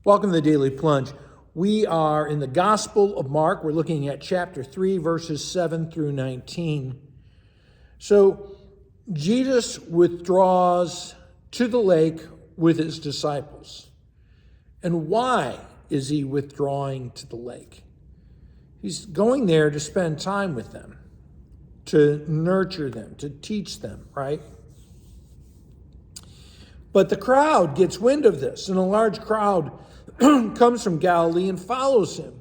Welcome to the Daily Plunge. We are in the Gospel of Mark. We're looking at chapter 3, verses 7 through 19. So Jesus withdraws to the lake with his disciples. And why is he withdrawing to the lake? He's going there to spend time with them, to nurture them, to teach them, right? But the crowd gets wind of this, and a large crowd comes from Galilee and follows him.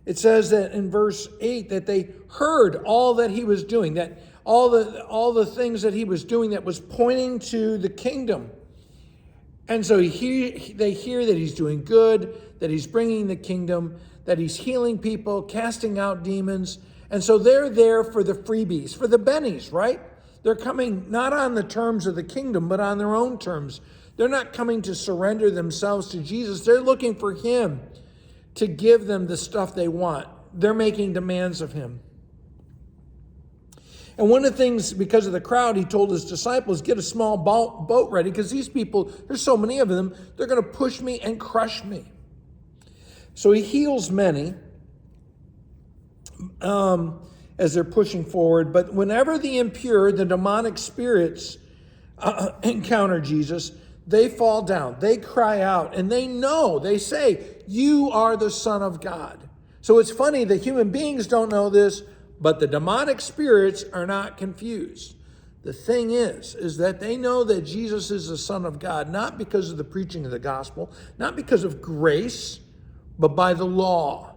It says that in verse 8 that they heard all that he was doing, that all the things that he was doing that was pointing to the kingdom. And so they hear that he's doing good, that he's bringing the kingdom, that he's healing people, casting out demons. And so they're there for the freebies, for the bennies, right? They're coming not on the terms of the kingdom, but on their own terms. They're not coming to surrender themselves to Jesus. They're looking for him to give them the stuff they want. They're making demands of him. And one of the things, because of the crowd, he told his disciples, get a small boat ready, because these people, there's so many of them, they're going to push me and crush me. So he heals many as they're pushing forward. But whenever the impure, the demonic spirits encounter Jesus, they fall down, they cry out, and they say, you are the Son of God. So it's funny that human beings don't know this, but the demonic spirits are not confused. The thing is that they know that Jesus is the Son of God, not because of the preaching of the gospel, not because of grace, but by the law,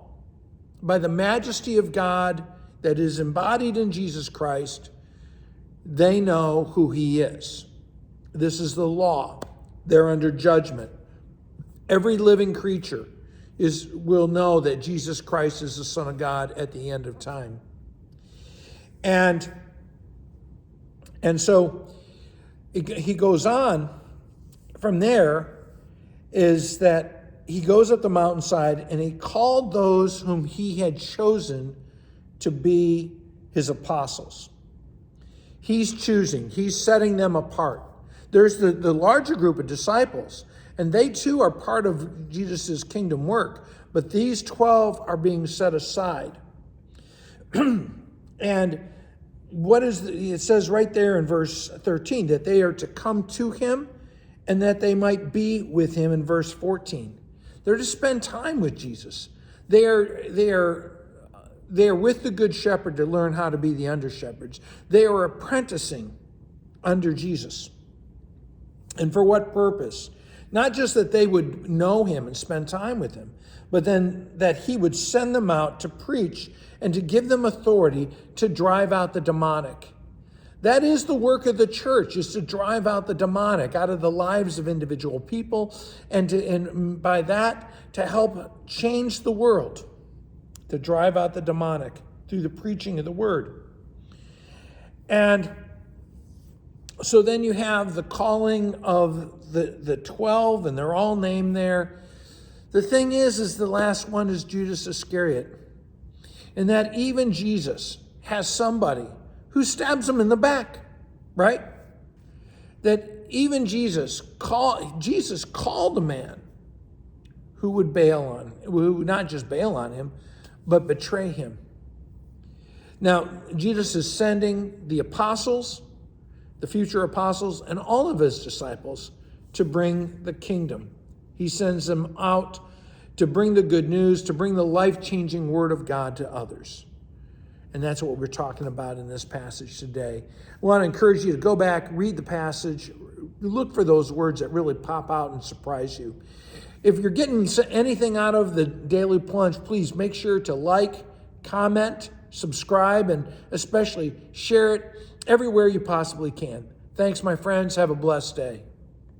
by the majesty of God that is embodied in Jesus Christ. They know who he is. This is the law. They're under judgment. Every living creature will know that Jesus Christ is the Son of God at the end of time. And so he goes on from there, is that he goes up the mountainside and he called those whom he had chosen to be his apostles. He's choosing, he's setting them apart. There's the larger group of disciples, and they too are part of Jesus' kingdom work, but these 12 are being set aside. And it says right there in verse 13 that they are to come to him and that they might be with him in verse 14. They're to spend time with Jesus. They are with the good shepherd to learn how to be the under shepherds. They are apprenticing under Jesus. And for what purpose? Not just that they would know him and spend time with him, but then that he would send them out to preach and to give them authority to drive out the demonic. That is the work of the church, is to drive out the demonic out of the lives of individual people, and by that to help change the world, to drive out the demonic through the preaching of the word. And so then you have the calling of the 12, and they're all named there. The thing is the last one is Judas Iscariot. And that even Jesus has somebody who stabs him in the back, right? That even Jesus called a man who would not just bail on him, but betray him. Now, Jesus is sending the apostles, the future apostles, and all of his disciples to bring the kingdom. He sends them out to bring the good news, to bring the life-changing word of God to others. And that's what we're talking about in this passage today. I want to encourage you to go back, read the passage, look for those words that really pop out and surprise you. If you're getting anything out of the Daily Plunge, please make sure to like, comment, subscribe, and especially share it everywhere you possibly can. Thanks, my friends. Have a blessed day.